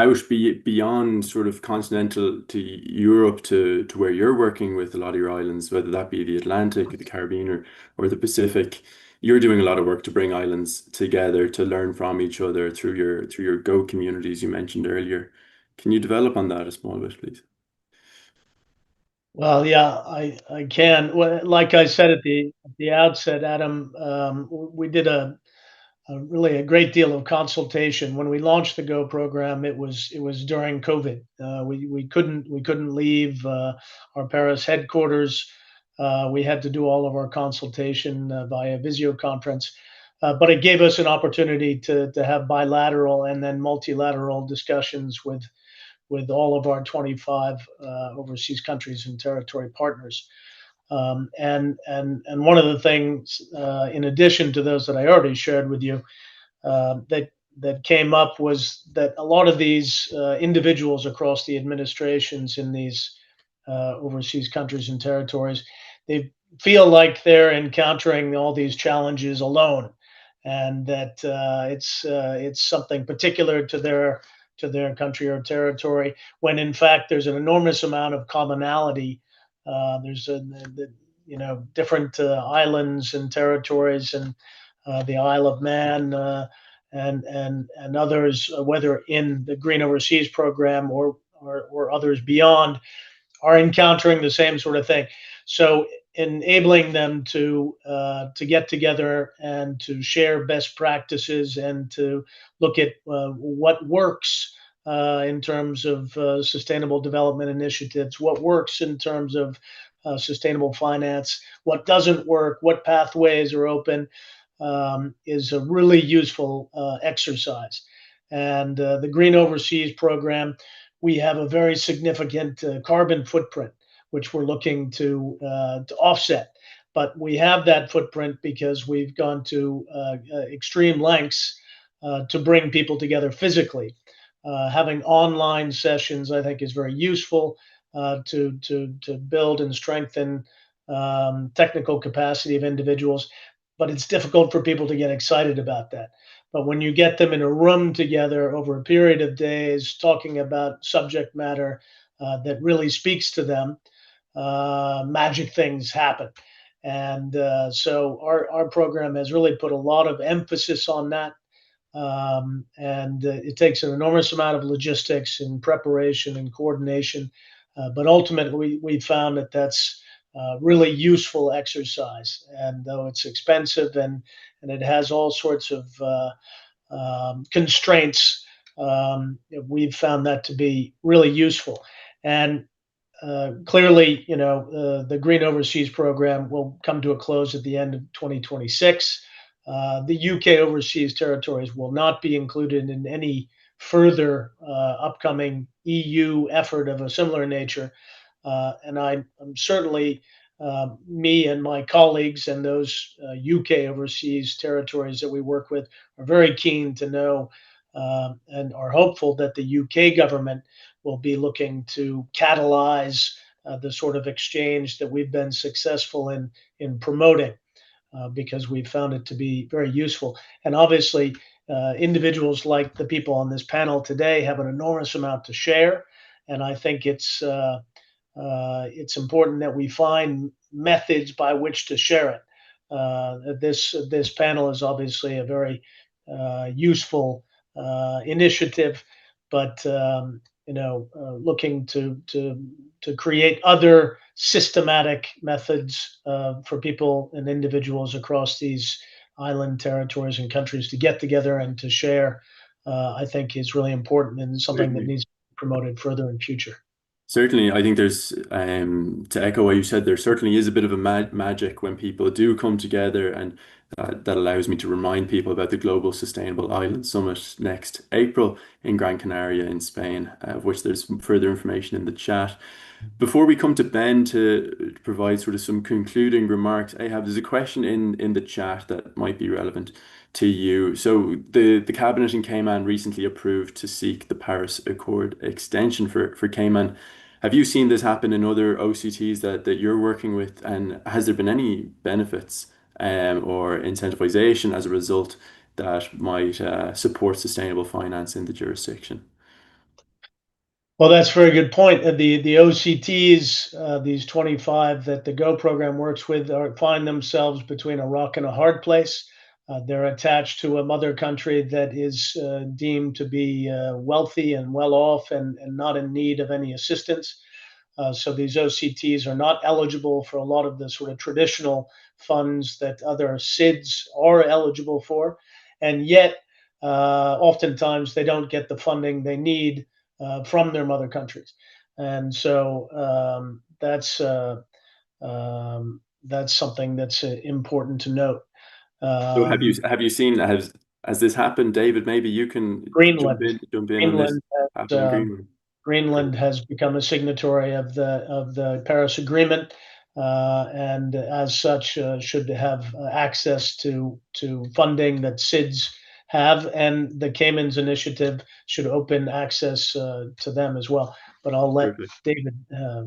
beyond sort of continental to Europe to where you're working with a lot of your islands, whether that be the Atlantic, the Caribbean, or the Pacific. You're doing a lot of work to bring islands together to learn from each other through your Go communities you mentioned earlier. Can you develop on that a small bit, please? Well, yeah, I can. Well, like I said at the outset, Adam, we did really a great deal of consultation when we launched the Go program. It was during COVID. We couldn't leave our Paris headquarters. We had to do all of our consultation via Visio conference, but it gave us an opportunity to have bilateral and then multilateral discussions with all of our 25 overseas countries and territory partners. And one of the things, in addition to those that I already shared with you, that came up was that a lot of these individuals across the administrations in these overseas countries and territories, they feel like they're encountering all these challenges alone, and that it's something particular to their country or territory, when in fact there's an enormous amount of commonality. There's different islands and territories, and the Isle of Man and others, whether in the Green Overseas program or others beyond, are encountering the same sort of thing. So enabling them to get together and to share best practices and to look at what works in terms of sustainable development initiatives, what works in terms of sustainable finance, what doesn't work, what pathways are open, is a really useful exercise. And the Green Overseas program, we have a very significant carbon footprint, which we're looking to offset. But we have that footprint because we've gone to extreme lengths to bring people together physically. Having online sessions, I think, is very useful to build and strengthen technical capacity of individuals. But it's difficult for people to get excited about that. But when you get them in a room together over a period of days, talking about subject matter that really speaks to them, magic things happen. And so our program has really put a lot of emphasis on that. And it takes an enormous amount of logistics and preparation and coordination. But ultimately, we found that that's really useful exercise. And though it's expensive and it has all sorts of constraints, we've found that to be really useful. And clearly, the Green Overseas program will come to a close at the end of 2026. The UK overseas territories will not be included in any further upcoming EU effort of a similar nature. And I'm certainly, me and my colleagues and those UK overseas territories that we work with are very keen to know and are hopeful that the UK government will be looking to catalyze the sort of exchange that we've been successful in promoting, because we found it to be very useful. And obviously, individuals like the people on this panel today have an enormous amount to share, and I think it's important that we find methods by which to share it. This panel is obviously a very useful initiative, but looking to create other systematic methods for people and individuals across these island territories and countries to get together and to share, I think is really important and something that Certainly. needs to be promoted further in future. Certainly, I think there's, to echo what you said, there certainly is a bit of a magic when people do come together, and that allows me to remind people about the Global Sustainable Island Summit next April in Gran Canaria in Spain, of which there's further information in the chat. Before we come to Ben to provide sort of some concluding remarks, there's a question in the chat that might be relevant to you. So the cabinet in Cayman recently approved to seek the Paris Accord extension for Cayman. Have you seen this happen in other OCTs that you're working with, and has there been any benefits or incentivization as a result that might support sustainable finance in the jurisdiction? Well, that's a very good point. The OCTs, these 25 that the GO program works with, find themselves between a rock and a hard place. They're attached to a mother country that is deemed to be wealthy and well off and not in need of any assistance. So these OCTs are not eligible for a lot of the sort of traditional funds that other SIDs are eligible for. And yet, oftentimes, they don't get the funding they need from their mother countries. And so that's something that's important to note. So have you seen, has this happened, David? Maybe you can Greenland. jump in on this. Happened in Greenland. Greenland has become a signatory of the Paris Agreement, and as such should have access to funding that SIDS have, and the Caymans Initiative should open access to them as well. But I'll let Perfect. David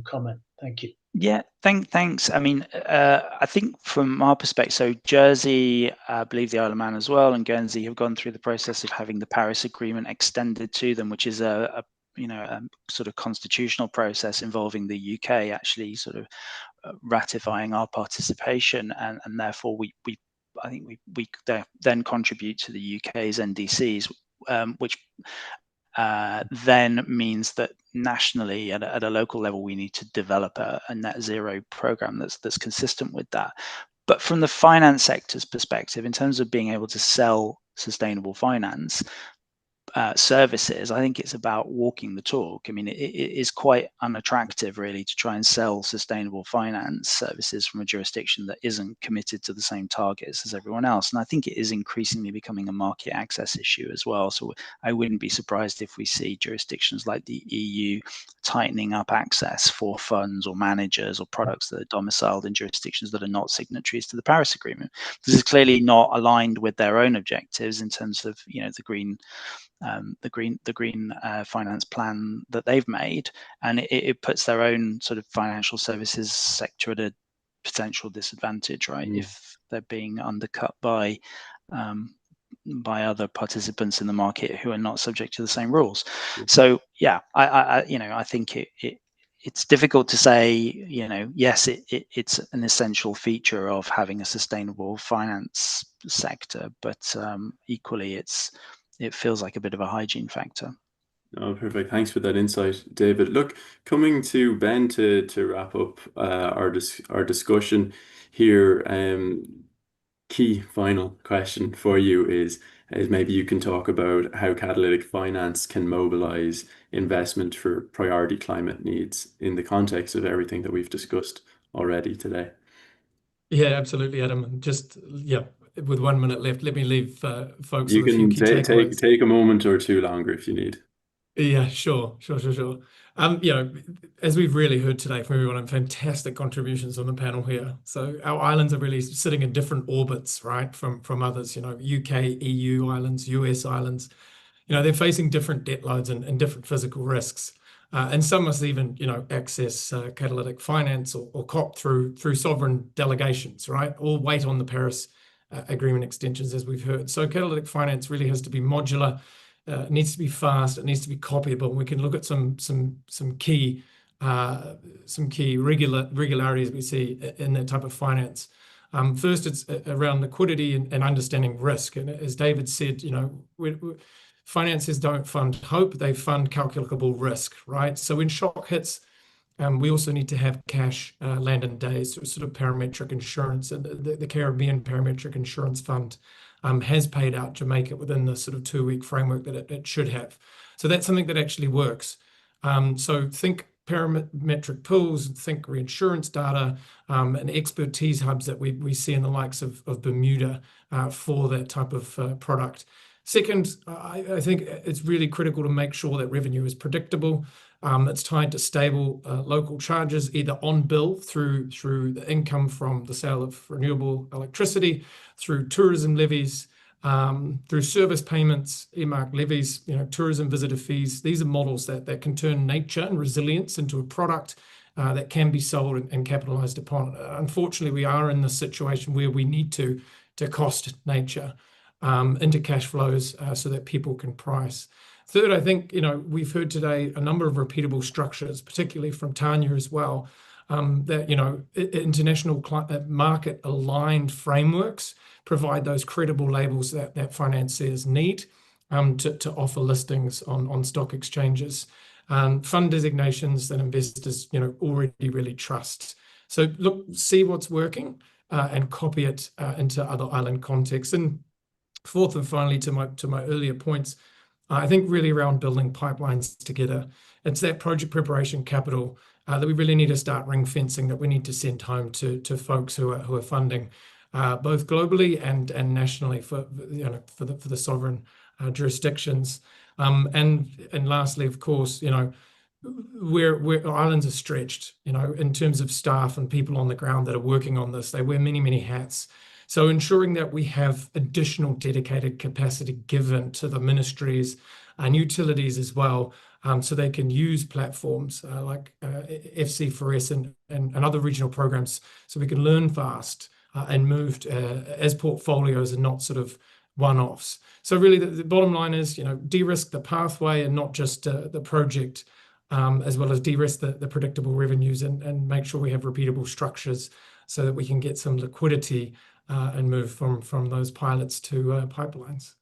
comment. Thank you. Yeah, thanks. I mean, I think from our perspective, so Jersey, I believe the Isle of Man as well, and Guernsey have gone through the process of having the Paris Agreement extended to them, which is a sort of constitutional process involving the UK actually sort of ratifying our participation, and therefore I think we then contribute to the UK's NDCs, which then means that nationally at a local level we need to develop a net zero program that's consistent with that. But from the finance sector's perspective, in terms of being able to sell sustainable finance services, I think it's about walking the talk. I mean, it is quite unattractive, really, to try and sell sustainable finance services from a jurisdiction that isn't committed to the same targets as everyone else. And I think it is increasingly becoming a market access issue as well. So I wouldn't be surprised if we see jurisdictions like the EU tightening up access for funds or managers or products that are domiciled in jurisdictions that are not signatories to the Paris Agreement. This is clearly not aligned with their own objectives in terms of, the green finance plan that they've made, and it puts their own sort of financial services sector at a potential disadvantage, right? If they're being undercut by other participants in the market who are not subject to the same rules. So yeah, I think it's difficult to say, yes, it's an essential feature of having a sustainable finance sector, but equally it feels like a bit of a hygiene factor. Oh, perfect. Thanks for that insight, David. Look, coming to Ben to wrap up our discussion here. Key final question for you is maybe you can talk about how catalytic finance can mobilize investment for priority climate needs in the context of everything that we've discussed already today. Yeah, absolutely, Adam. Just with 1 minute left, let me leave folks You with a few can key takeaways. take a moment or two longer if you need. Yeah, sure. As we've really heard today from everyone, fantastic contributions on the panel here. So our islands are really sitting in different orbits, right, from others, UK, EU islands, US islands. they're facing different debt loads and different physical risks. And some must even, access catalytic finance or COP through sovereign delegations, right? Or wait on the Paris Agreement extensions, as we've heard. So catalytic finance really has to be modular. It needs to be fast. It needs to be copyable. We can look at some key regularities we see in that type of finance. First, it's around liquidity and understanding risk. And as David said, finances don't fund hope, they fund calculable risk, right? So when shock hits, we also need to have cash, land and days, sort of parametric insurance. And the Caribbean Parametric Insurance Fund has paid out Jamaica within the sort of 2-week framework that it should have. So that's something that actually works. So think parametric pools, think reinsurance data, and expertise hubs that we see in the likes of Bermuda for that type of product. Second, I think it's really critical to make sure that revenue is predictable. It's tied to stable local charges, either on bill through the income from the sale of renewable electricity, through tourism levies, through service payments, earmarked levies, tourism visitor fees. These are models that can turn nature and resilience into a product that can be sold and capitalized upon. Unfortunately, we are in this situation where we need to cost nature into cash flows so that people can price. Third, I think, we've heard today a number of repeatable structures, particularly from Tanya as well, that, international market aligned frameworks provide those credible labels that financiers need to offer listings on stock exchanges, fund designations that investors, already really trust. So look, see what's working and copy it into other island contexts. And fourth and finally, to my earlier points, I think really around building pipelines together. It's that project preparation capital that we really need to start ring fencing, that we need to send home to folks who are funding both globally and nationally for the sovereign jurisdictions. And lastly, of course, where islands are stretched, in terms of staff and people on the ground that are working on this. They wear many, many hats. So ensuring that we have additional dedicated capacity given to the ministries and utilities as well, so they can use platforms like FC4S and other regional programs, so we can learn fast and move as portfolios and not sort of one-offs. So really the bottom line is, de-risk the pathway and not just the project, as well as de-risk the predictable revenues and make sure we have repeatable structures so that we can get some liquidity and move from those pilots to pipelines.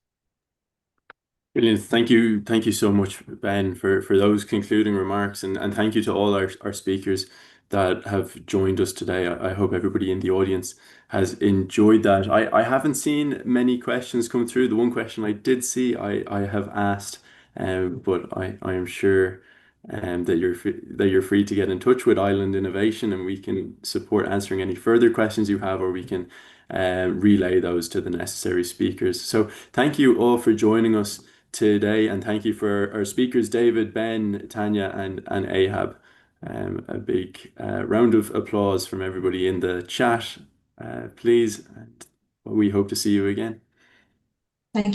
Brilliant. Thank you so much, Ben, for those concluding remarks, and thank you to all our speakers that have joined us today. I hope everybody in the audience has enjoyed that. I haven't seen many questions come through. The one question I did see, I have asked, but I am sure that you're free to get in touch with Island Innovation, and we can support answering any further questions you have, or we can relay those to the necessary speakers. So thank you all for joining us today, and thank you for our speakers, David, Ben, Tanya, and Ahab. A big round of applause from everybody in the chat, please. And we hope to see you again.